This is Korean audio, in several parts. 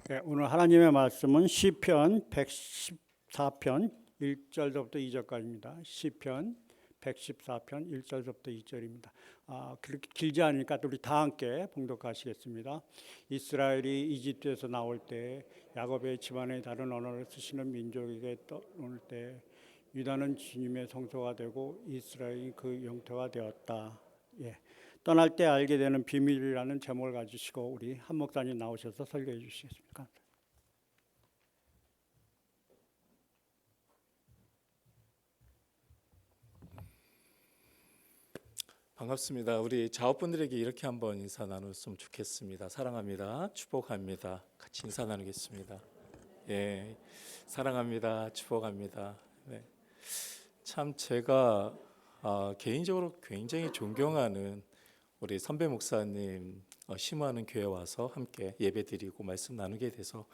네, 오늘 하나님의 말씀은 시편 114편 1절부터 2절까지입니다. 시편 114편 1절부터 2절입니다. 그렇게 길지 않으니까 우리 다 함께 봉독하시겠습니다. 이스라엘이 이집트에서 나올 때 야곱의 집안의 다른 언어를 쓰시는 민족에게 떠올 때 유다는 주님의 성소가 되고 이스라엘이 그 영토가 되었다. 떠날 때 알게 되는 비밀이라는 제목을 가지시고 우리 한 목사님 나오셔서 설교해 주시겠습니까? 반갑습니다. 우리 자업분들에게 이렇게 한번 인사 나눴으면 좋겠습니다. 사랑합니다. 축복합니다. 같이 인사 나누겠습니다. 예, 사랑합니다. 축복합니다. 네. 참 제가 개인적으로 굉장히 존경하는 우리 선배 목사님 심호하는 교회 와서 함께 예배드리고 말씀 나누게 돼서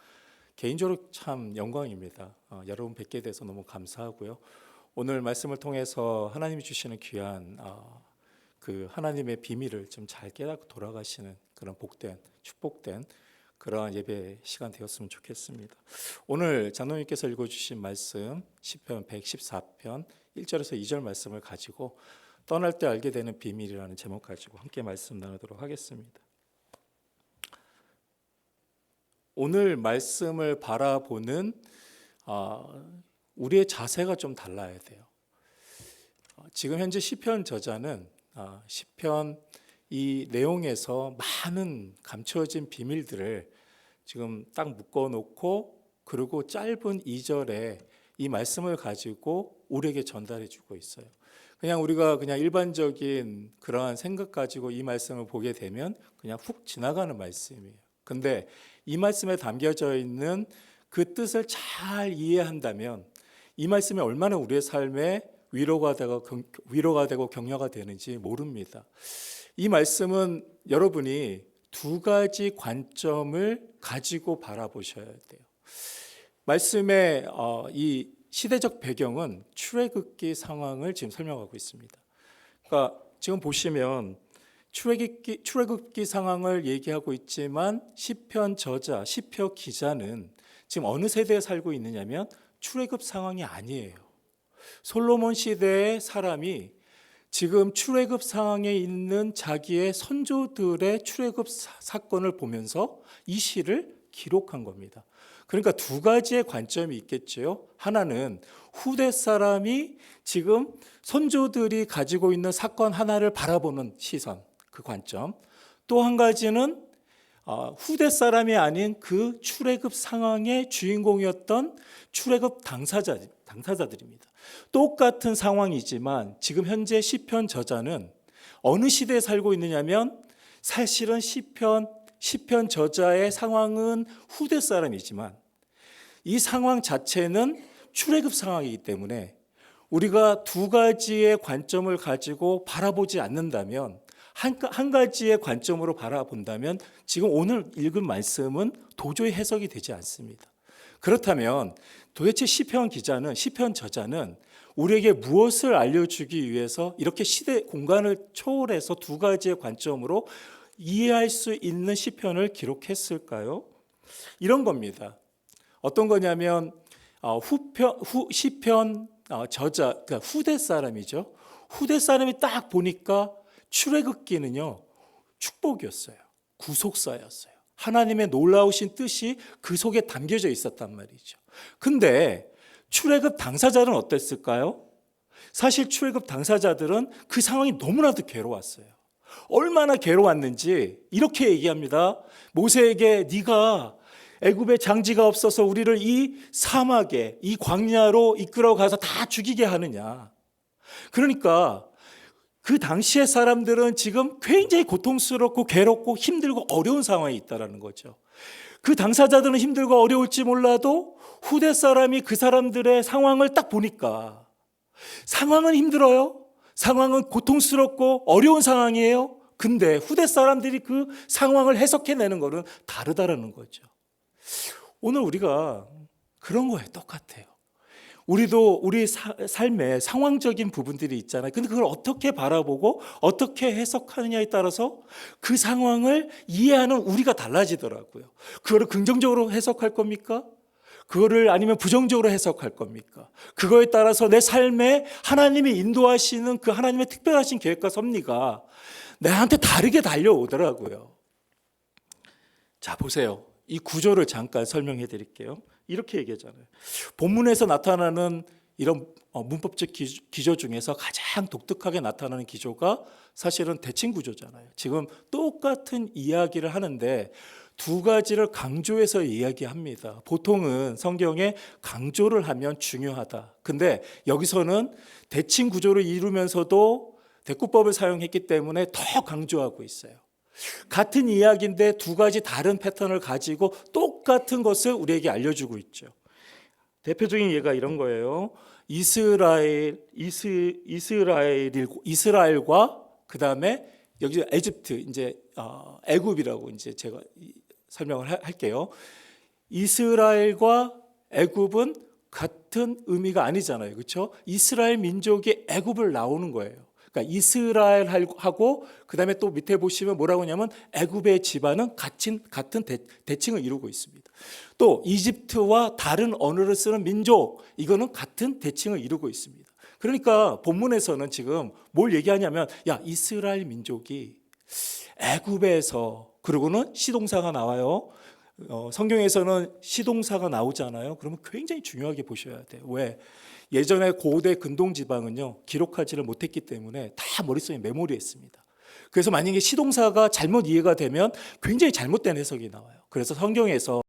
개인적으로 참 영광입니다. 여러분 뵙게 돼서 너무 감사하고요. 오늘 말씀을 통해서 하나님이 주시는 귀한 그 하나님의 비밀을 좀 잘 깨닫고 돌아가시는 그런 복된 축복된 그러한 예배 시간 되었으면 좋겠습니다. 오늘 장로님께서 읽어주신 말씀 시편 114편 1절에서 2절 말씀을 가지고 떠날 때 알게 되는 비밀이라는 제목 가지고 함께 말씀 나누도록 하겠습니다. 오늘 말씀을 바라보는 우리의 자세가 좀 달라야 돼요. 지금 현재 시편 저자는 시편 이 내용에서 많은 감춰진 비밀들을 지금 딱 묶어놓고 그리고 짧은 2절에 이 말씀을 가지고 우리에게 전달해 주고 있어요. 그냥 우리가 그냥 일반적인 그러한 생각 가지고 이 말씀을 보게 되면 그냥 훅 지나가는 말씀이에요. 근데 이 말씀에 담겨져 있는 그 뜻을 잘 이해한다면 이 말씀이 얼마나 우리의 삶에 위로가 되고 격려가 되는지 모릅니다. 이 말씀은 여러분이 두 가지 관점을 가지고 바라보셔야 돼요. 말씀의 이 시대적 배경은 출애굽기 상황을 지금 설명하고 있습니다. 그러니까 지금 보시면 출애굽기 상황을 얘기하고 있지만 시편 저자, 시편 기자는 지금 어느 세대에 살고 있느냐면 출애굽 상황이 아니에요. 솔로몬 시대의 사람이 지금 출애굽 상황에 있는 자기의 선조들의 출애굽 사건을 보면서 이 시를 기록한 겁니다. 그러니까 두 가지의 관점이 있겠죠. 하나는 후대 사람이 지금 선조들이 가지고 있는 사건 하나를 바라보는 시선, 그 관점. 또 한 가지는 후대 사람이 아닌 그 출애굽 상황의 주인공이었던 출애굽 당사자들입니다. 똑같은 상황이지만 지금 현재 시편 저자는 어느 시대에 살고 있느냐면 사실은 시편 저자의 상황은 후대 사람이지만 이 상황 자체는 출애굽 상황이기 때문에 우리가 두 가지의 관점을 가지고 바라보지 않는다면 한 가지의 관점으로 바라본다면 지금 오늘 읽은 말씀은 도저히 해석이 되지 않습니다. 그렇다면 도대체 시편 저자는 우리에게 무엇을 알려주기 위해서 이렇게 시대 공간을 초월해서 두 가지의 관점으로 이해할 수 있는 시편을 기록했을까요? 이런 겁니다. 어떤 거냐면 시편 저자, 그러니까 후대 사람이죠. 후대 사람이 딱 보니까 출애굽기는요 축복이었어요. 구속사였어요. 하나님의 놀라우신 뜻이 그 속에 담겨져 있었단 말이죠. 근데 출애굽 당사자는 어땠을까요? 사실 출애굽 당사자들은 그 상황이 너무나도 괴로웠어요. 얼마나 괴로웠는지 이렇게 얘기합니다. 모세에게 네가 애굽에 장지가 없어서 우리를 이 사막에 이 광야로 이끌어 가서 다 죽이게 하느냐. 그러니까 그 당시의 사람들은 지금 굉장히 고통스럽고 괴롭고 힘들고 어려운 상황에 있다는 거죠. 그 당사자들은 힘들고 어려울지 몰라도 후대 사람이 그 사람들의 상황을 딱 보니까 상황은 힘들어요. 상황은 고통스럽고 어려운 상황이에요. 근데 후대 사람들이 그 상황을 해석해내는 것은 다르다는 거죠. 오늘 우리가 그런 거에 똑같아요. 우리도 우리 삶에 상황적인 부분들이 있잖아요. 근데 그걸 어떻게 바라보고 어떻게 해석하느냐에 따라서 그 상황을 이해하는 우리가 달라지더라고요. 그거를 긍정적으로 해석할 겁니까? 그거를 아니면 부정적으로 해석할 겁니까? 그거에 따라서 내 삶에 하나님이 인도하시는 그 하나님의 특별하신 계획과 섭리가 나한테 다르게 달려오더라고요. 자, 보세요. 이 구조를 잠깐 설명해 드릴게요. 이렇게 얘기하잖아요. 본문에서 나타나는 이런 문법적 기조 중에서 가장 독특하게 나타나는 기조가 사실은 대칭 구조잖아요. 지금 똑같은 이야기를 하는데 두 가지를 강조해서 이야기합니다. 보통은 성경에 강조를 하면 중요하다. 근데 여기서는 대칭 구조를 이루면서도 대꾸법을 사용했기 때문에 더 강조하고 있어요. 같은 이야기인데 두 가지 다른 패턴을 가지고 똑같은 것을 우리에게 알려주고 있죠. 대표적인 예가 이런 거예요. 이스라엘과 그 다음에 여기 에집트 이제 애굽이라고 이제 제가 설명을 할게요. 이스라엘과 애굽은 같은 의미가 아니잖아요, 그렇죠? 이스라엘 민족이 애굽을 나오는 거예요. 그러니까 이스라엘하고 그 다음에 또 밑에 보시면 뭐라고 하냐면 애굽의 집안은 같은 대칭을 이루고 있습니다. 또 이집트와 다른 언어를 쓰는 민족, 이거는 같은 대칭을 이루고 있습니다. 그러니까 본문에서는 지금 뭘 얘기하냐면 야, 이스라엘 민족이 애굽에서, 그리고는 시동사가 나와요. 성경에서는 시동사가 나오잖아요. 그러면 굉장히 중요하게 보셔야 돼요. 왜? 예전에 고대 근동 지방은요, 기록하지를 못했기 때문에 다 머릿속에 메모리했습니다. 그래서 만약에 시동사가 잘못 이해가 되면 굉장히 잘못된 해석이 나와요. 그래서 성경에서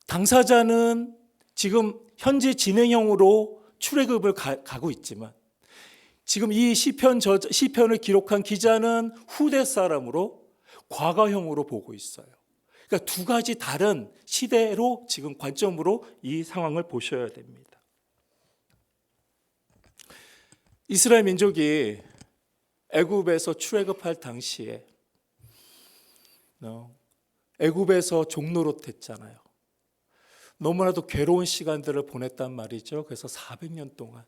당사자는 지금 현재 진행형으로 출애굽을 가고 있지만 지금 이 시편을 기록한 기자는 후대 사람으로 과거형으로 보고 있어요. 그러니까 두 가지 다른 시대로 지금 관점으로 이 상황을 보셔야 됩니다. 이스라엘 민족이 애굽에서 출애굽할 당시에 애굽에서 종노릇했잖아요. 너무나도 괴로운 시간들을 보냈단 말이죠. 그래서 400년 동안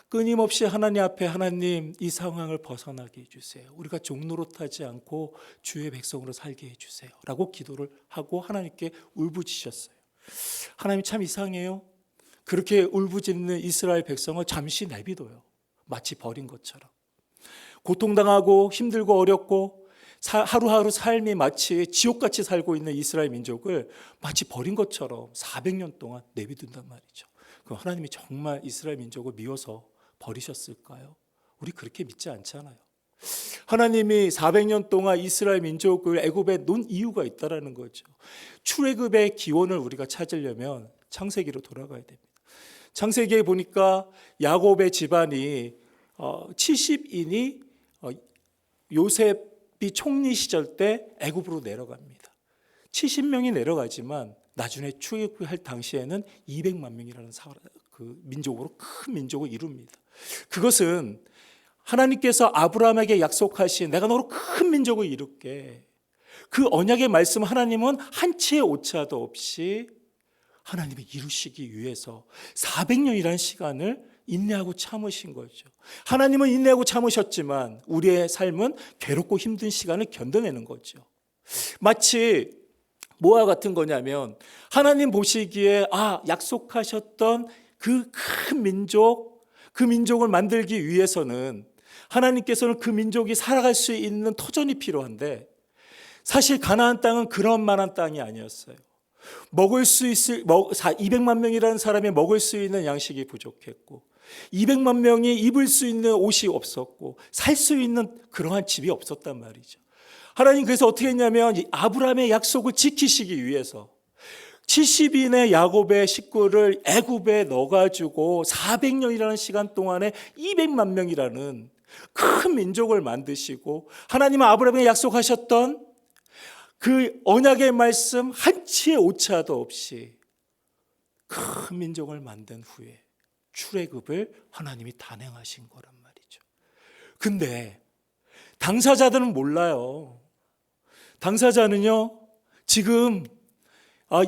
끊임없이 하나님 앞에 하나님 이 상황을 벗어나게 해주세요. 우리가 종노릇하지 않고 주의 백성으로 살게 해주세요. 라고 기도를 하고 하나님께 울부짖으셨어요. 하나님 참 이상해요. 그렇게 울부짖는 이스라엘 백성을 잠시 내비둬요. 마치 버린 것처럼. 고통당하고 힘들고 어렵고 하루하루 삶이 마치 지옥같이 살고 있는 이스라엘 민족을 마치 버린 것처럼 400년 동안 내비둔단 말이죠. 그럼 하나님이 정말 이스라엘 민족을 미워서 버리셨을까요? 우리 그렇게 믿지 않잖아요. 하나님이 400년 동안 이스라엘 민족을 애굽에 놓은 이유가 있다라는 거죠. 출애굽의 기원을 우리가 찾으려면 창세기로 돌아가야 됩니다. 창세기에 보니까 야곱의 집안이 70인이 요셉이 총리 시절 때 애굽으로 내려갑니다. 70명이 내려가지만 나중에 출애굽할 당시에는 200만 명이라는 그 민족으로 큰 민족을 이룹니다. 그것은 하나님께서 아브라함에게 약속하신 내가 너로 큰 민족을 이룰게, 그 언약의 말씀 하나님은 한치의 오차도 없이 하나님이 이루시기 위해서 400년이라는 시간을 인내하고 참으신 거죠. 하나님은 인내하고 참으셨지만 우리의 삶은 괴롭고 힘든 시간을 견뎌내는 거죠. 마치 뭐와 같은 거냐면 하나님 보시기에 약속하셨던 그 큰 민족, 그 민족을 만들기 위해서는 하나님께서는 그 민족이 살아갈 수 있는 터전이 필요한데 사실 가나안 땅은 그런 만한 땅이 아니었어요. 먹을 수 있을 200만 명이라는 사람이 먹을 수 있는 양식이 부족했고 200만 명이 입을 수 있는 옷이 없었고 살 수 있는 그러한 집이 없었단 말이죠. 하나님 그래서 어떻게 했냐면 아브라함의 약속을 지키시기 위해서 70인의 야곱의 식구를 애굽에 넣어가지고 400년이라는 시간 동안에 200만 명이라는 큰 민족을 만드시고 하나님은 아브라함에게 약속하셨던 그 언약의 말씀 한치의 오차도 없이 큰 민족을 만든 후에 출애굽을 하나님이 단행하신 거란 말이죠. 근데 당사자들은 몰라요. 당사자는요, 지금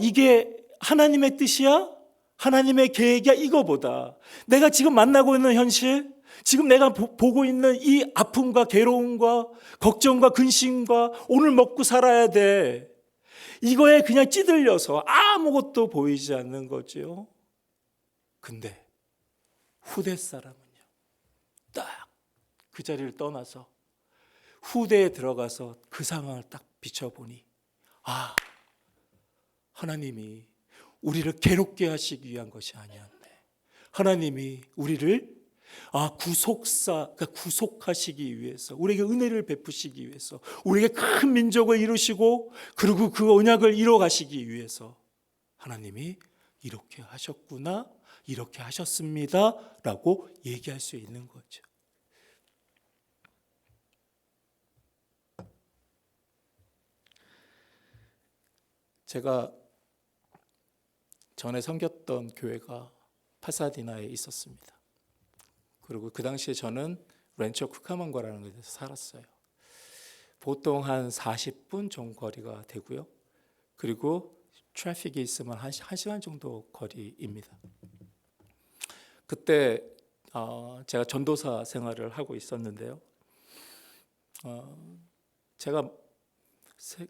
이게 하나님의 뜻이야? 하나님의 계획이야? 이거보다 내가 지금 만나고 있는 현실, 지금 내가 보고 있는 이 아픔과 괴로움과 걱정과 근심과 오늘 먹고 살아야 돼, 이거에 그냥 찌들려서 아무것도 보이지 않는 거죠. 근데 후대 사람은요, 딱 그 자리를 떠나서 후대에 들어가서 그 상황을 딱 비춰보니, 아, 하나님이 우리를 괴롭게 하시기 위한 것이 아니었네. 하나님이 우리를 그러니까 구속하시기 위해서, 우리에게 은혜를 베푸시기 위해서, 우리에게 큰 민족을 이루시고 그리고 그 언약을 이뤄 가시기 위해서 하나님이 이렇게 하셨구나, 이렇게 하셨습니다라고 얘기할 수 있는 거죠. 제가 전에 섬겼던 교회가 파사디나에 있었습니다. 그리고 그 당시에 저는 렌처 쿠카만과라는 곳에서 살았어요. 보통 한 40분 정도 거리가 되고요. 그리고 트래픽이 있으면 한 1시간 정도 거리입니다. 그때 제가 전도사 생활을 하고 있었는데요. 제가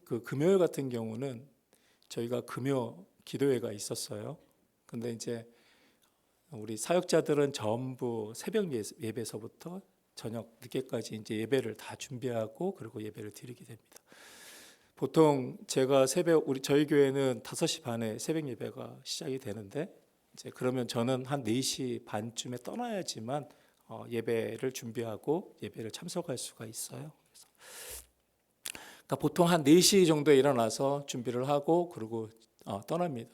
그 금요일 같은 경우는 저희가 금요 기도회가 있었어요. 근데 이제 우리 사역자들은 전부 새벽 예배서부터 저녁 늦게까지 이제 예배를 다 준비하고 그리고 예배를 드리게 됩니다. 보통 제가 저희 교회는 5시 반에 새벽 예배가 시작이 되는데, 이제 그러면 저는 한 4시 반쯤에 떠나야지만 예배를 준비하고 예배를 참석할 수가 있어요. 그러니까 보통 한 4시 정도에 일어나서 준비를 하고 그리고 떠납니다.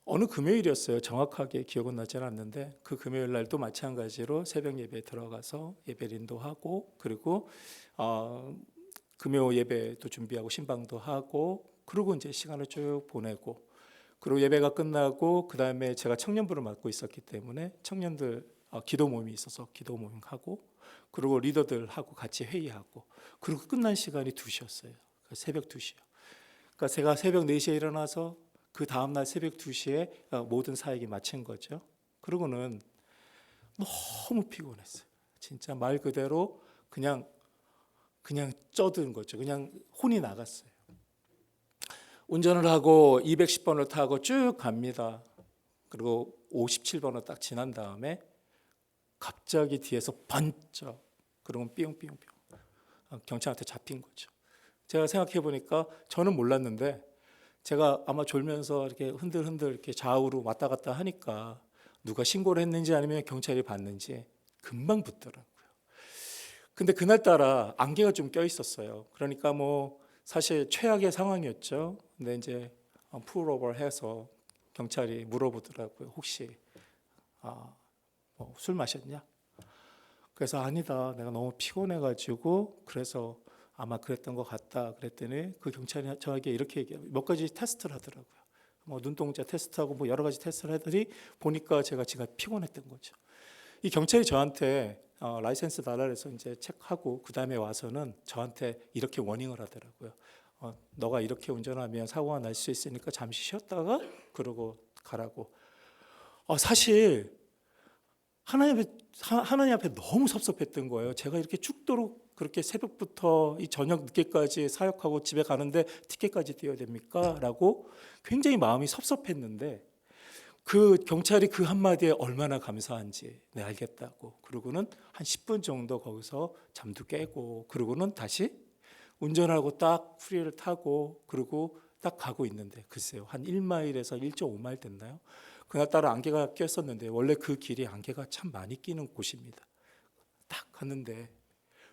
어느 금요일이었어요. 정확하게 기억은 나지는 않는데 그 금요일 날도 마찬가지로 새벽 예배에 들어가서 예배를 인도하고 그리고 금요 예배도 준비하고 신방도 하고 그리고 이제 시간을 쭉 보내고, 그리고 예배가 끝나고 그 다음에 제가 청년부를 맡고 있었기 때문에 청년들 기도 모임이 있어서 기도 모임 하고, 그리고 리더들하고 같이 회의하고, 그리고 끝난 시간이 2시였어요. 새벽 2시요. 그러니까 제가 새벽 4시에 일어나서 그 다음날 새벽 2시에 모든 사역이 마친 거죠. 그러고는 너무 피곤했어요. 진짜 말 그대로 그냥 쪄든 거죠. 그냥 혼이 나갔어요. 운전을 하고 210번을 타고 쭉 갑니다. 그리고 57번을 딱 지난 다음에 갑자기 뒤에서 번쩍, 그러면 삐용삐용삐용 경찰한테 잡힌 거죠. 제가 생각해 보니까 저는 몰랐는데 제가 아마 졸면서 이렇게 흔들흔들 이렇게 좌우로 왔다 갔다 하니까 누가 신고를 했는지 아니면 경찰이 봤는지 금방 붙더라고요. 근데 그날따라 안개가 좀 껴 있었어요. 그러니까 뭐 사실 최악의 상황이었죠. 근데 이제 풀오버를 해서 경찰이 물어보더라고요. 혹시 뭐 술 마셨냐? 그래서 아니다, 내가 너무 피곤해가지고 그래서 아마 그랬던 것 같다 그랬더니 그 경찰이 저에게 이렇게 얘기해요. 몇 가지 테스트를 하더라고요. 뭐 눈동자 테스트하고 뭐 여러 가지 테스트를 하더니 보니까 제가 피곤했던 거죠. 이 경찰이 저한테 라이센스 달라해서 이제 체크하고 그 다음에 와서는 저한테 이렇게 워닝을 하더라고요. 너가 이렇게 운전하면 사고가 날 수 있으니까 잠시 쉬었다가 그러고 가라고. 사실 하나님 앞에 너무 섭섭했던 거예요. 제가 이렇게 죽도록 그렇게 새벽부터 이 저녁 늦게까지 사역하고 집에 가는데 티켓까지 띄어야 됩니까? 라고 굉장히 마음이 섭섭했는데 그 경찰이 그 한마디에 얼마나 감사한지 알겠다고. 그러고는 한 10분 정도 거기서 잠도 깨고 그러고는 다시 운전하고 딱 프리를 타고 그리고 딱 가고 있는데 글쎄요, 한 1마일에서 1.5마일 됐나요? 그날따라 안개가 꼈었는데 원래 그 길이 안개가 참 많이 끼는 곳입니다. 딱 갔는데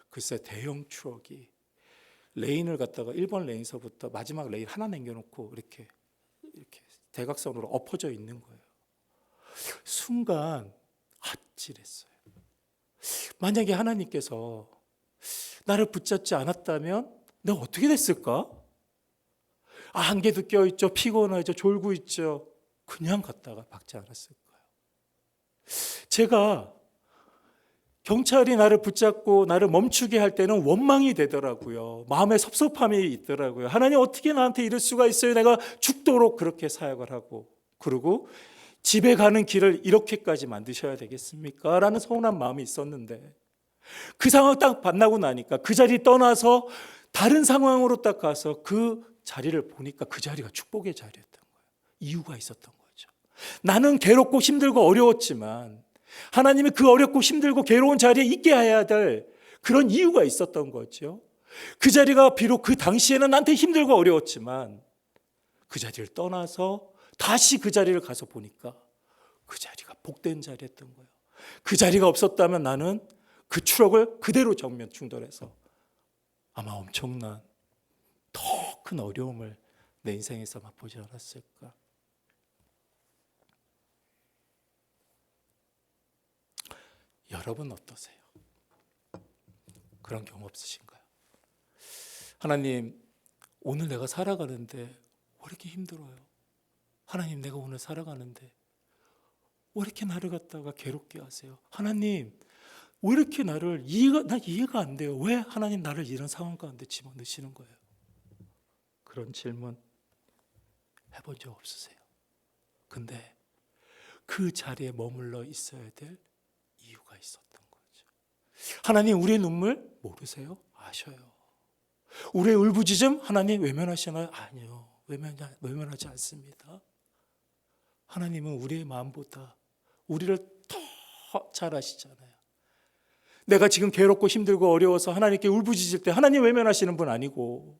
글쎄 대형 트럭이 레인을 갖다가 1번 레인서부터 마지막 레인 하나 남겨놓고 이렇게 대각선으로 엎어져 있는 거예요. 순간 아찔했어요. 만약에 하나님께서 나를 붙잡지 않았다면 내가 어떻게 됐을까? 안개도 껴있죠, 피곤하죠, 졸고 있죠. 그냥 갔다가 박지 않았을까요? 제가 경찰이 나를 붙잡고 나를 멈추게 할 때는 원망이 되더라고요. 마음에 섭섭함이 있더라고요. 하나님 어떻게 나한테 이럴 수가 있어요? 내가 죽도록 그렇게 사역을 하고, 그리고 집에 가는 길을 이렇게까지 만드셔야 되겠습니까? 라는 서운한 마음이 있었는데, 그 상황 딱 만나고 나니까 그 자리 떠나서 다른 상황으로 딱 가서 그 자리를 보니까 그 자리가 축복의 자리였던 거예요. 이유가 있었던 거죠. 나는 괴롭고 힘들고 어려웠지만 하나님이 그 어렵고 힘들고 괴로운 자리에 있게 해야 될 그런 이유가 있었던 거죠. 그 자리가 비록 그 당시에는 나한테 힘들고 어려웠지만 그 자리를 떠나서 다시 그 자리를 가서 보니까 그 자리가 복된 자리였던 거예요. 그 자리가 없었다면 나는 그 추억을 그대로 정면 충돌해서 아마 엄청난 더 큰 어려움을 내 인생에서 맛보지 않았을까. 여러분 어떠세요? 그런 경우 없으신가요? 하나님, 오늘 내가 살아가는데 왜 이렇게 힘들어요? 하나님, 내가 오늘 살아가는데 왜 이렇게 나를 갖다가 괴롭게 하세요? 하나님, 왜 이렇게 나를 이해가 안 돼요. 왜 하나님 나를 이런 상황 가운데 집어넣으시는 거예요? 그런 질문 해본 적 없으세요? 근데 그 자리에 머물러 있어야 될 이유가 있었던 거죠. 하나님, 우리의 눈물 모르세요? 아셔요. 우리의 울부짖음 하나님 외면하시나요? 아니요. 외면하지 않습니다. 하나님은 우리의 마음보다 우리를 더 잘 아시잖아요. 내가 지금 괴롭고 힘들고 어려워서 하나님께 울부짖을 때 하나님 외면하시는 분 아니고,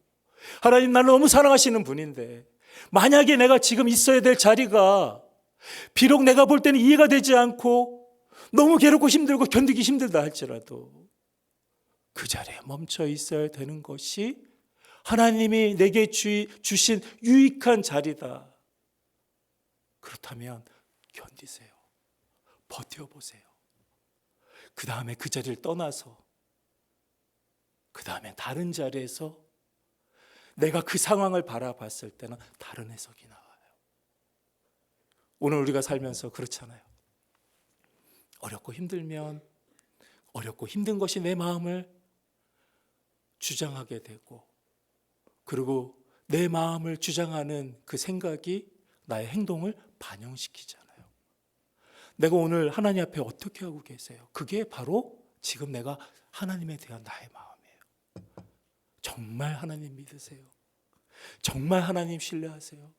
하나님 나를 너무 사랑하시는 분인데, 만약에 내가 지금 있어야 될 자리가 비록 내가 볼 때는 이해가 되지 않고 너무 괴롭고 힘들고 견디기 힘들다 할지라도 그 자리에 멈춰 있어야 되는 것이 하나님이 내게 주신 유익한 자리다. 그렇다면 견디세요. 버텨보세요. 그 다음에 그 자리를 떠나서 그 다음에 다른 자리에서 내가 그 상황을 바라봤을 때는 다른 해석이 나와요. 오늘 우리가 살면서 그렇잖아요. 어렵고 힘들면 어렵고 힘든 것이 내 마음을 주장하게 되고, 그리고 내 마음을 주장하는 그 생각이 나의 행동을 반영시키잖아요. 내가 오늘 하나님 앞에 어떻게 하고 계세요? 그게 바로 지금 내가 하나님에 대한 나의 마음이에요. 정말 하나님 믿으세요? 정말 하나님 신뢰하세요?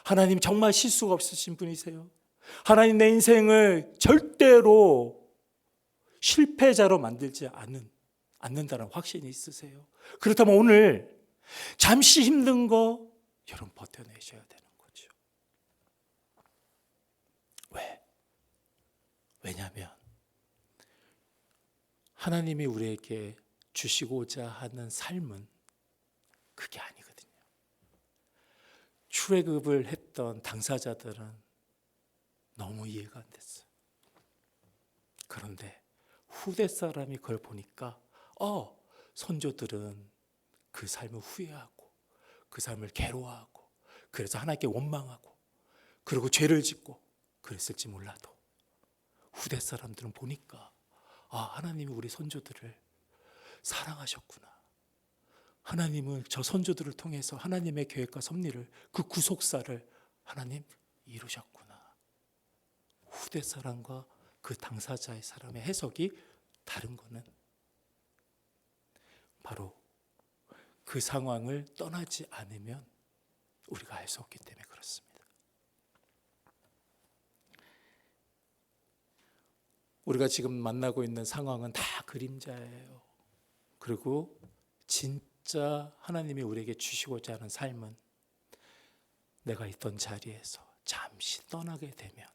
하나님 정말 실수가 없으신 분이세요? 하나님 내 인생을 절대로 실패자로 만들지 않는다는 확신이 있으세요? 그렇다면 오늘 잠시 힘든 거 여러분 버텨내셔야 되는 거죠. 왜? 왜냐하면 하나님이 우리에게 주시고자 하는 삶은 그게 아니거든요. 출애굽을 했던 당사자들은 너무 이해가 안 됐어요. 그런데 후대 사람이 그걸 보니까 선조들은 그 삶을 후회하고 그 삶을 괴로워하고 그래서 하나님께 원망하고 그리고 죄를 짓고 그랬을지 몰라도 후대 사람들은 보니까 하나님이 우리 선조들을 사랑하셨구나. 하나님은 저 선조들을 통해서 하나님의 계획과 섭리를, 그 구속사를 하나님 이루셨구나. 후대 사람과 그 당사자의 사람의 해석이 다른 거는 바로 그 상황을 떠나지 않으면 우리가 알 수 없기 때문에 그렇습니다. 우리가 지금 만나고 있는 상황은 다 그림자예요. 그리고 진짜 하나님이 우리에게 주시고자 하는 삶은 내가 있던 자리에서 잠시 떠나게 되면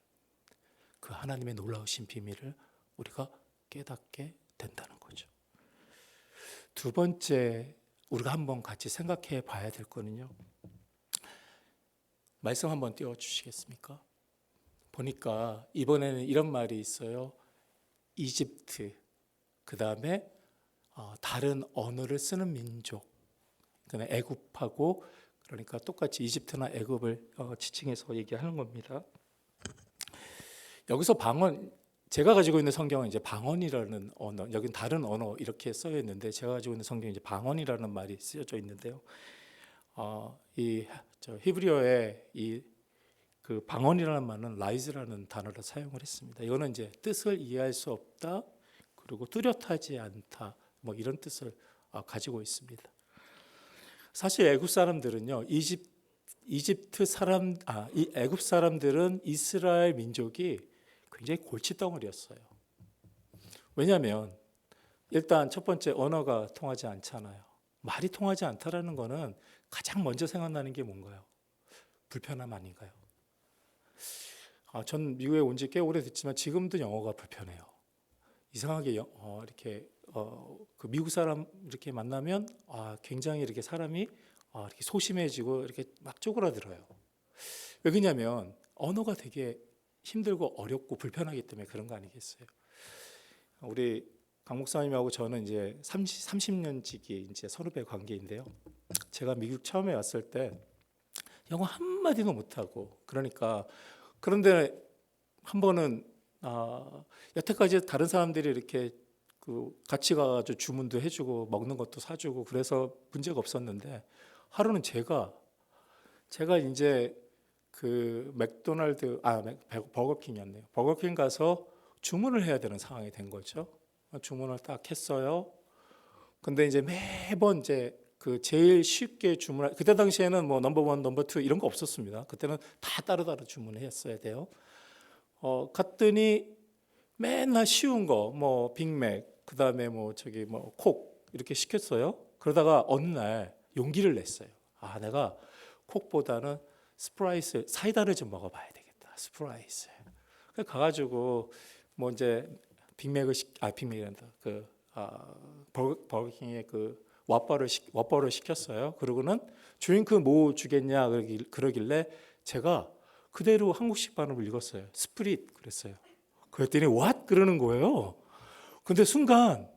그 하나님의 놀라우신 비밀을 우리가 깨닫게 된다는 거죠. 두 번째, 우리가 한번 같이 생각해 봐야 될 거는요. 말씀 한번 띄워주시겠습니까? 보니까 이번에는 이런 말이 있어요. 이집트, 그 다음에 다른 언어를 쓰는 민족, 그러니까 애굽하고, 그러니까 똑같이 이집트나 애굽을 지칭해서 얘기하는 겁니다. 여기서 방언, 제가 가지고 있는 성경은 이제 방언이라는 언어, 여긴 다른 언어 이렇게 써여 있는데 제가 가지고 있는 성경은 이제 방언이라는 말이 쓰여져 있는데요. 이 히브리어의 이 그 방언이라는 말은 라이즈라는 단어를 사용을 했습니다. 이거는 이제 뜻을 이해할 수 없다, 그리고 뚜렷하지 않다, 뭐 이런 뜻을 가지고 있습니다. 사실 애굽 사람들은요, 이집트 사람, 이 애굽 사람들은 이스라엘 민족이 굉장히 골칫덩어리였어요. 왜냐하면 일단 첫 번째 언어가 통하지 않잖아요. 말이 통하지 않다라는 거는 가장 먼저 생각나는 게 뭔가요? 불편함 아닌가요? 전 미국에 온 지 꽤 오래됐지만 지금도 영어가 불편해요. 이상하게 이렇게 그 미국 사람 이렇게 만나면 굉장히 이렇게 사람이 이렇게 소심해지고 이렇게 막 쪼그라들어요. 왜 그러냐면 언어가 되게 힘들고 어렵고 불편하기 때문에 그런 거 아니겠어요? 우리 강 목사님하고 저는 이제 30년 지기 이제 선후배 관계인데요. 제가 미국 처음에 왔을 때 영어 한 마디도 못하고 그런데 한 번은 여태까지 다른 사람들이 이렇게 같이 가가지고 주문도 해주고 먹는 것도 사주고 그래서 문제가 없었는데 하루는 제가 이제 그 맥도날드 버거킹이었네요. 버거킹 가서 주문을 해야 되는 상황이 된 거죠. 주문을 딱 했어요. 근데 이제 매번 이제 그 제일 쉽게 그때 당시에는 뭐 넘버 1, 넘버 2 이런 거 없었습니다. 그때는 다 따로따로 주문했어야 돼요. 갔더니 맨날 쉬운 거, 뭐 빅맥, 그다음에 뭐 콕 이렇게 시켰어요. 그러다가 어느 날 용기를 냈어요. 내가 콕보다는 스프라이스, 사이다를 좀 먹어봐야 되겠다. 스프라이스. 그래서 가가지고 뭐 이제 빅맥이란다. 버거킹의 그 왓버를 시켰어요. 그러고는 드링크 뭐 주겠냐 그러길래 제가 그대로 한국식 발음을 읽었어요. 스프릿 그랬어요. 그랬더니 what 그러는 거예요. 근데 순간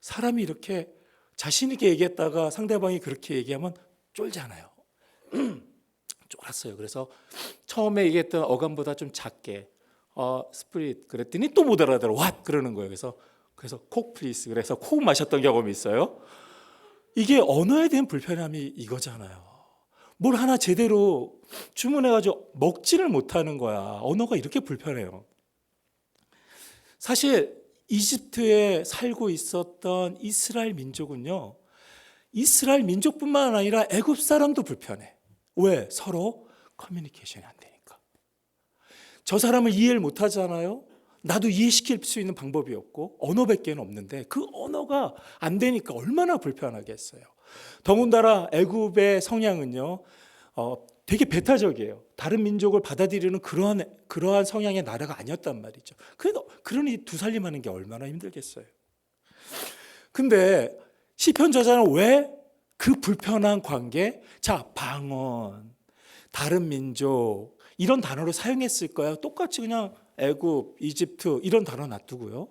사람이 이렇게 자신 있게 얘기했다가 상대방이 그렇게 얘기하면 쫄잖아요. 쫄았어요. 그래서 처음에 얘기했던 어감보다 좀 작게 스프릿 그랬더니 또 못 알아들어. what 그러는 거예요. 그래서 콕 플리스 그래서 콕 마셨던 경험이 있어요. 이게 언어에 대한 불편함이 이거잖아요. 뭘 하나 제대로 주문해가지고 먹지를 못하는 거야. 언어가 이렇게 불편해요. 사실 이집트에 살고 있었던 이스라엘 민족은요, 이스라엘 민족뿐만 아니라 애굽 사람도 불편해. 왜? 서로 커뮤니케이션이 안 되니까. 저 사람을 이해를 못 하잖아요. 나도 이해시킬 수 있는 방법이 없고 언어밖에 없는데 그 언어가 안 되니까 얼마나 불편하겠어요. 더군다나 애굽의 성향은요, 되게 배타적이에요. 다른 민족을 받아들이는 그러한 성향의 나라가 아니었단 말이죠. 그러니 두 살림하는 게 얼마나 힘들겠어요. 근데 시편 저자는 왜 그 불편한 관계, 방언, 다른 민족 이런 단어를 사용했을까요? 똑같이 그냥 애굽, 이집트 이런 단어 놔두고요.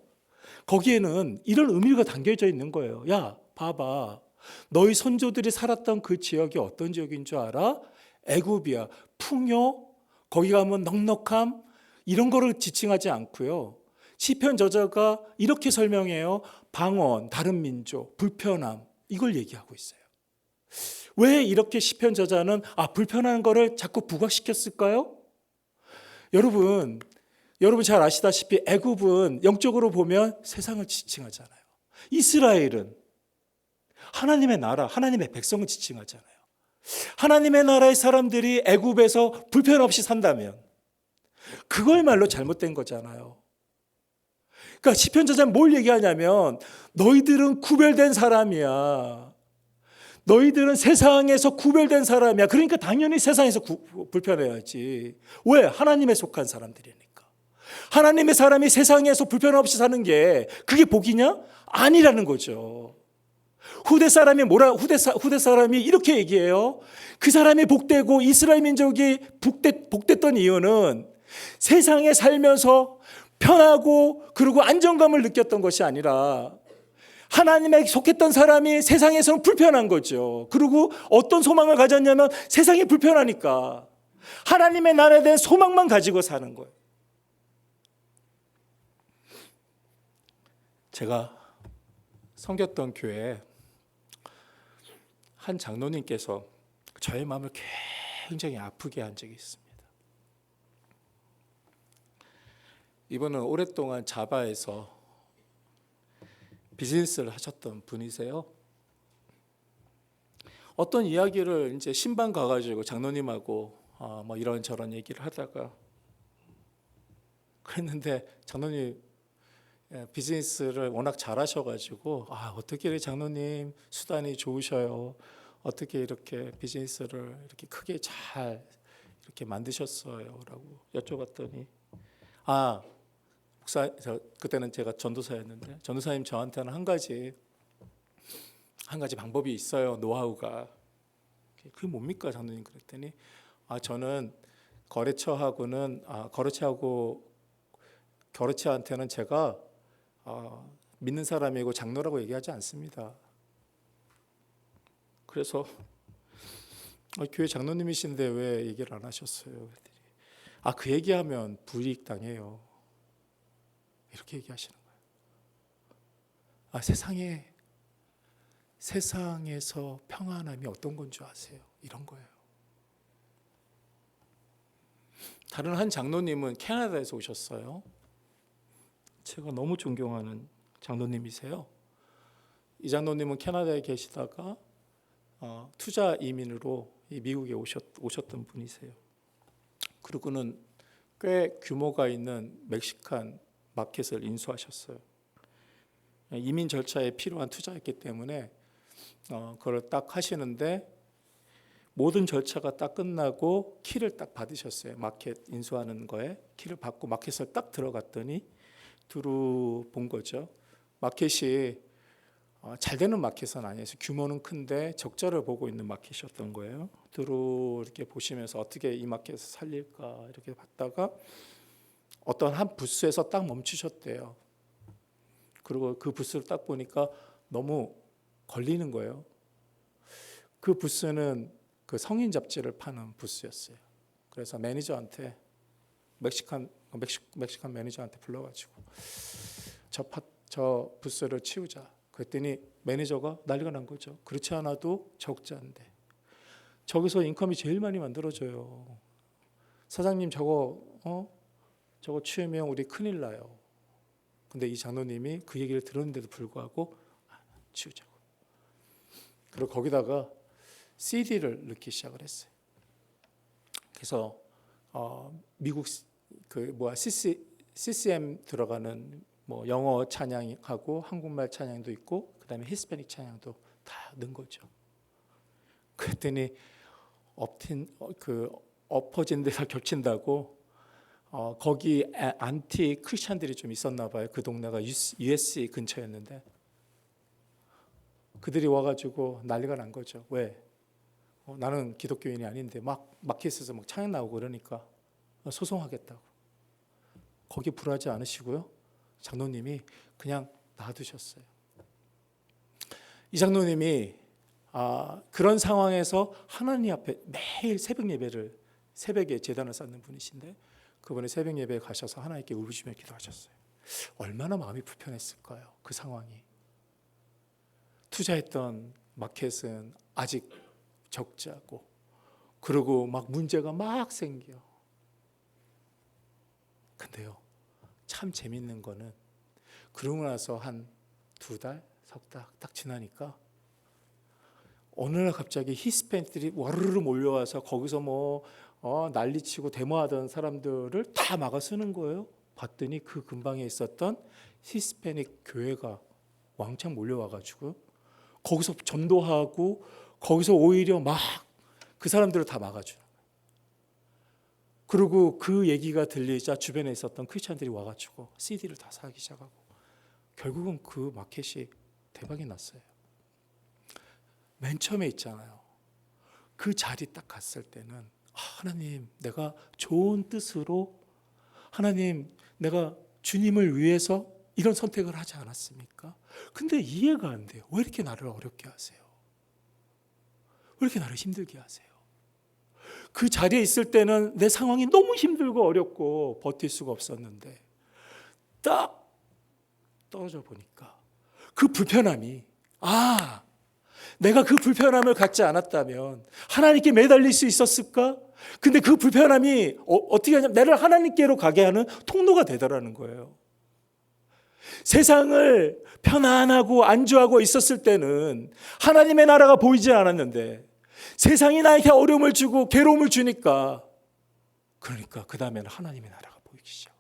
거기에는 이런 의미가 담겨져 있는 거예요. 야, 봐봐. 너희 선조들이 살았던 그 지역이 어떤 지역인 줄 알아? 애굽이야. 풍요, 거기 가면 넉넉함 이런 거를 지칭하지 않고요. 시편 저자가 이렇게 설명해요. 방언, 다른 민족, 불편함 이걸 얘기하고 있어요. 왜 이렇게 시편 저자는 불편한 거를 자꾸 부각시켰을까요? 여러분 잘 아시다시피 애굽은 영적으로 보면 세상을 지칭하잖아요. 이스라엘은 하나님의 나라, 하나님의 백성을 지칭하잖아요. 하나님의 나라의 사람들이 애굽에서 불편 없이 산다면 그거야말로 잘못된 거잖아요. 그러니까 시편 저자는 뭘 얘기하냐면 너희들은 구별된 사람이야. 너희들은 세상에서 구별된 사람이야. 그러니까 당연히 세상에서 불편해야지. 왜? 하나님에 속한 사람들이니까. 하나님의 사람이 세상에서 불편 없이 사는 게 그게 복이냐? 아니라는 거죠. 후대 사람이 이렇게 얘기해요. 그 사람이 복되고 이스라엘 민족이 복됐던 이유는 세상에 살면서 편하고 그리고 안정감을 느꼈던 것이 아니라 하나님에 속했던 사람이 세상에서는 불편한 거죠. 그리고 어떤 소망을 가졌냐면 세상이 불편하니까 하나님의 나라에 대한 소망만 가지고 사는 거예요. 제가 섬겼던 교회에 한 장로님께서 저의 마음을 굉장히 아프게 한 적이 있습니다. 이분은 오랫동안 자바에서 비즈니스를 하셨던 분이세요. 어떤 이야기를 이제 신방 가가지고 장로님하고 뭐 이런저런 얘기를 하다가 그랬는데 장로님 비즈니스를 워낙 잘하셔가지고 어떻게 이렇게 장로님 수단이 좋으셔요? 어떻게 이렇게 비즈니스를 이렇게 크게 잘 이렇게 만드셨어요?라고 여쭤봤더니 목사, 그때는 제가 전도사였는데 전도사님 저한테는 한 가지 방법이 있어요. 노하우가. 그게 뭡니까 장로님? 그랬더니 저는 거래처한테는 제가 믿는 사람이고 장로라고 얘기하지 않습니다. 그래서 교회 장로님이신데 왜 얘기를 안 하셨어요? 그랬더니 그 얘기하면 불이익 당해요. 이렇게 얘기하시는 거예요. 세상에서 평안함이 어떤 건 줄 아세요? 이런 거예요. 다른 한 장로님은 캐나다에서 오셨어요. 제가 너무 존경하는 장로님이세요. 이 장로님은 캐나다에 계시다가 투자 이민으로 미국에 오셨던 분이세요. 그리고는 꽤 규모가 있는 멕시칸 마켓을 인수하셨어요. 이민 절차에 필요한 투자였기 때문에 그걸 딱 하시는데 모든 절차가 딱 끝나고 키를 딱 받으셨어요. 마켓 인수하는 거에 키를 받고 마켓을 딱 들어갔더니 들어본 거죠. 마켓이 잘 되는 마켓은 아니에요. 규모는 큰데 적자를 보고 있는 마켓이었던 거예요. 이렇게 보시면서 어떻게 이 마켓을 살릴까 이렇게 봤다가 어떤 한 부스에서 딱 멈추셨대요. 그리고 그 부스를 딱 보니까 너무 걸리는 거예요. 그 부스는 그 성인 잡지를 파는 부스였어요. 그래서 매니저한테 멕시칸 매니저한테 불러가지고 저 부스를 치우자. 그랬더니 매니저가 난리가 난 거죠. 그렇지 않아도 적자인데 저기서 인컴이 제일 많이 만들어져요. 사장님 저거 치우면 우리 큰일 나요. 근데 이 장로님이 그 얘기를 들었는데도 불구하고 치우자고. 그리고 거기다가 CD를 넣기 시작을 했어요. 그래서 미국 CCM 들어가는 영어 찬양하고 한국말 찬양도 있고 그다음에 히스패닉 찬양도 다 넣은 거죠. 그랬더니 엎어진 데서 겹친다고 거기 안티 크리스찬들이 좀 있었나 봐요. 그 동네가 USC 근처였는데 그들이 와가지고 난리가 난 거죠. 왜? 나는 기독교인이 아닌데 마켓에서 찬양 나오고 그러니까 소송하겠다고. 거기 불하지 않으시고요. 장로님이 그냥 놔두셨어요. 이 장로님이 그런 상황에서 하나님 앞에 매일 새벽에 제단을 쌓는 분이신데 그분이 새벽 예배에 가셔서 하나님께 울부짖으며 기도하셨어요. 얼마나 마음이 불편했을까요? 그 상황이. 투자했던 마켓은 아직 적자고 그리고 문제가 생겨. 근데요, 참 재밌는 거는 그러고 나서 한 2달, 석 달 딱 지나니까 어느 날 갑자기 히스패닉들이 와르르 몰려와서 거기서 난리치고 데모하던 사람들을 다 막아서는 거예요. 봤더니 그 근방에 있었던 히스패닉 교회가 왕창 몰려와가지고 거기서 전도하고 거기서 오히려 그 사람들을 다 막아주는 거예요. 그리고 그 얘기가 들리자 주변에 있었던 크리스찬들이 와가지고 CD를 다 사기 시작하고 결국은 그 마켓이 대박이 났어요. 맨 처음에 있잖아요. 그 자리 딱 갔을 때는 하나님, 내가 좋은 뜻으로 하나님, 내가 주님을 위해서 이런 선택을 하지 않았습니까? 근데 이해가 안 돼요. 왜 이렇게 나를 어렵게 하세요? 왜 이렇게 나를 힘들게 하세요? 그 자리에 있을 때는 내 상황이 너무 힘들고 어렵고 버틸 수가 없었는데 딱 떨어져 보니까 그 불편함이, 내가 그 불편함을 갖지 않았다면 하나님께 매달릴 수 있었을까? 근데 그 불편함이 어떻게 하냐면 나를 하나님께로 가게 하는 통로가 되더라는 거예요. 세상을 편안하고 안주하고 있었을 때는 하나님의 나라가 보이지 않았는데 세상이 나에게 어려움을 주고 괴로움을 주니까, 그러니까 그 다음에는 하나님의 나라가 보이기 시작해요.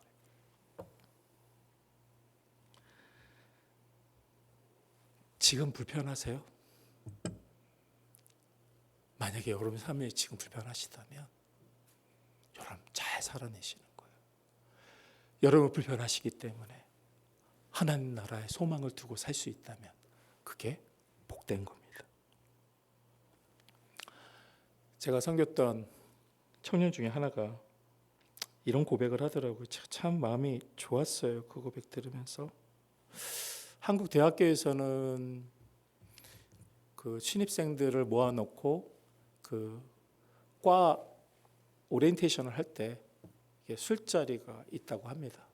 지금 불편하세요? 만약에 여러분 삶이 지금 불편하시다면 여러분 잘 살아내시는 거예요. 여러분 불편하시기 때문에 하나님 나라에 소망을 두고 살 수 있다면 그게 복된 겁니다. 제가 섬겼던 청년 중에 하나가 이런 고백을 하더라고요. 참 마음이 좋았어요. 그 고백 들으면서. 한국 대학교에서는 그 신입생들을 모아놓고 그 과 오리엔테이션을 할 때 술자리가 있다고 합니다.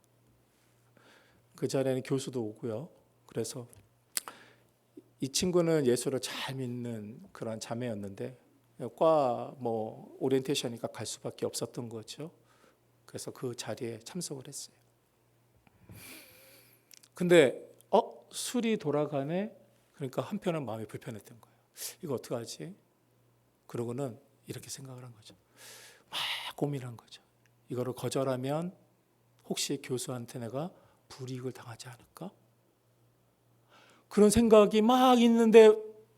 그 자리에는 교수도 오고요. 그래서 이 친구는 예수를 잘 믿는 그런 자매였는데 과 오리엔테이션이니까 갈 수밖에 없었던 거죠. 그래서 그 자리에 참석을 했어요. 근데 술이 돌아가네. 그러니까 한편은 마음이 불편했던 거예요. 이거 어떡하지? 그러고는 이렇게 생각을 한 거죠. 막 고민한 거죠. 이거를 거절하면 혹시 교수한테 내가 불이익을 당하지 않을까? 그런 생각이 막 있는데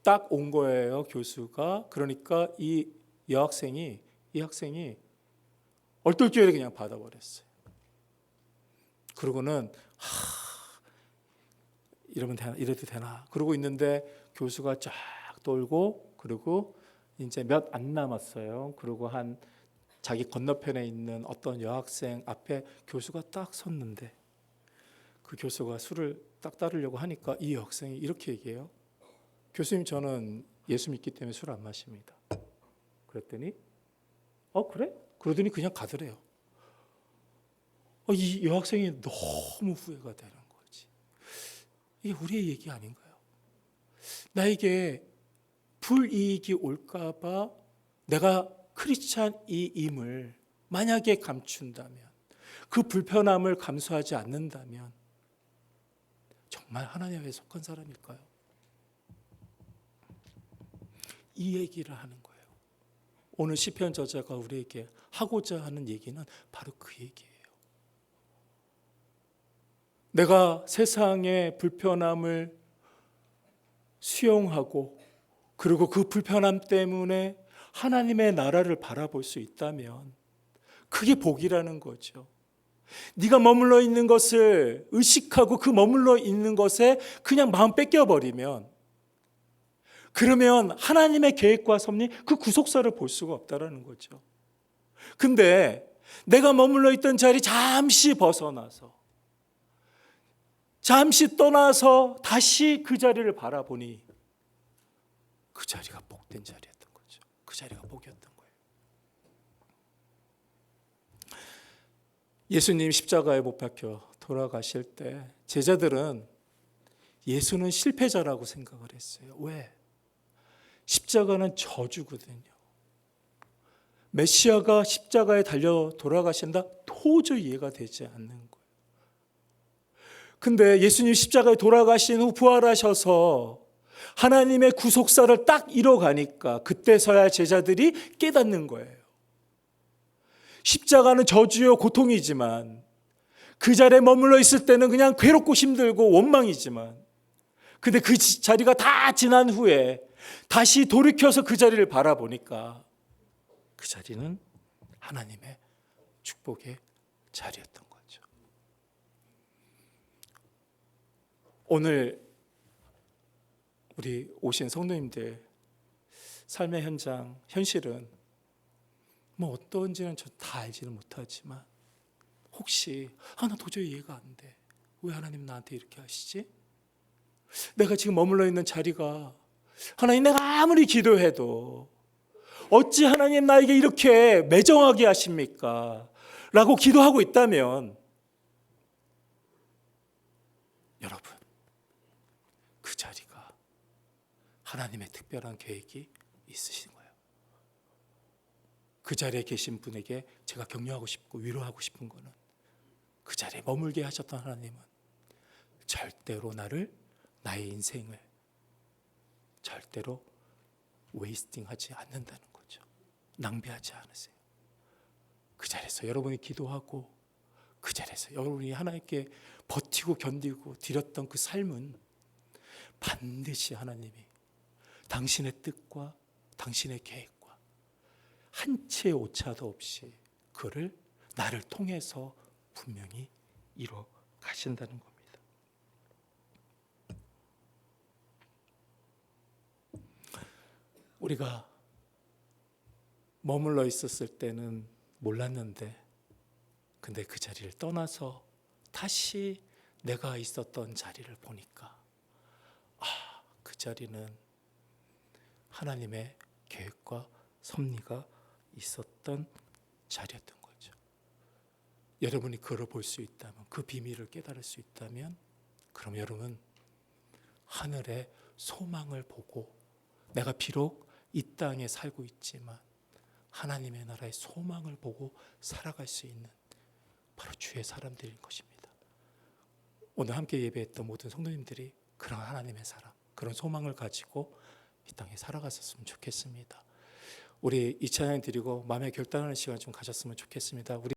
딱 온 거예요, 교수가. 그러니까 이 학생이 얼떨결에 그냥 받아버렸어요. 그러고는 이래도 되나? 그러고 있는데 교수가 쫙 돌고, 그리고 이제 몇 안 남았어요. 그리고 한 자기 건너편에 있는 어떤 여학생 앞에 교수가 딱 섰는데 그 교수가 술을 딱 따르려고 하니까 이 여학생이 이렇게 얘기해요. 교수님, 저는 예수 믿기 때문에 술 안 마십니다. 그랬더니 그래? 그러더니 그냥 가더래요. 이 여학생이 너무 후회가 되는 거지. 이게 우리의 얘기 아닌가요? 나에게 불이익이 올까 봐 내가 크리스찬임을 만약에 감춘다면, 그 불편함을 감수하지 않는다면 정말 하나님에 속한 사람일까요? 이 얘기를 하는 거예요. 오늘 시편 저자가 우리에게 하고자 하는 얘기는 바로 그 얘기예요. 내가 세상의 불편함을 수용하고 그리고 그 불편함 때문에 하나님의 나라를 바라볼 수 있다면 그게 복이라는 거죠. 네가 머물러 있는 것을 의식하고 그 머물러 있는 것에 그냥 마음 뺏겨버리면, 그러면 하나님의 계획과 섭리, 그 구속사를 볼 수가 없다라는 거죠. 근데 내가 머물러 있던 자리 잠시 벗어나서, 잠시 떠나서 다시 그 자리를 바라보니 그 자리가 복된 자리였던 거죠. 그 자리가 복이었던 거예요. 예수님 십자가에 못 박혀 돌아가실 때 제자들은 예수는 실패자라고 생각을 했어요. 왜? 십자가는 저주거든요. 메시아가 십자가에 달려 돌아가신다? 도저히 이해가 되지 않는 거예요. 근데 예수님 십자가에 돌아가신 후 부활하셔서 하나님의 구속사를 딱 이뤄가니까 그때서야 제자들이 깨닫는 거예요. 십자가는 저주요 고통이지만 그 자리에 머물러 있을 때는 그냥 괴롭고 힘들고 원망이지만, 근데 그 자리가 다 지난 후에 다시 돌이켜서 그 자리를 바라보니까 그 자리는 하나님의 축복의 자리였던 거죠. 오늘 우리 오신 성도님들 삶의 현장, 현실은 어떤지는 저 다 알지는 못하지만 혹시 나 도저히 이해가 안 돼. 왜 하나님 나한테 이렇게 하시지? 내가 지금 머물러 있는 자리가, 하나님 내가 아무리 기도해도 어찌 하나님 나에게 이렇게 매정하게 하십니까? 라고 기도하고 있다면 여러분, 그 자리가 하나님의 특별한 계획이 있으신 거예요. 그 자리에 계신 분에게 제가 격려하고 싶고 위로하고 싶은 거는, 그 자리에 머물게 하셨던 하나님은 절대로 나의 인생을 절대로 웨이스팅하지 않는다는 거죠. 낭비하지 않으세요. 그 자리에서 여러분이 기도하고, 그 자리에서 여러분이 하나님께 버티고 견디고 드렸던 그 삶은 반드시 하나님이 당신의 뜻과 당신의 계획과 한 채의 오차도 없이 그를 나를 통해서 분명히 이뤄 가신다는 겁니다. 우리가 머물러 있었을 때는 몰랐는데, 근데 그 자리를 떠나서 다시 내가 있었던 자리를 보니까, 그 자리는 하나님의 계획과 섭리가 있었던 자리였던 거죠. 여러분이 그걸 볼 수 있다면, 그 비밀을 깨달을 수 있다면, 그럼 여러분 하늘의 소망을 보고, 내가 비록 이 땅에 살고 있지만 하나님의 나라의 소망을 보고 살아갈 수 있는 바로 주의 사람들인 것입니다. 오늘 함께 예배했던 모든 성도님들이 그런 하나님의 사람, 그런 소망을 가지고 이 땅에 살아갔었으면 좋겠습니다. 우리 이 찬양 드리고 마음의 결단하는 시간 좀 가졌으면 좋겠습니다. 우리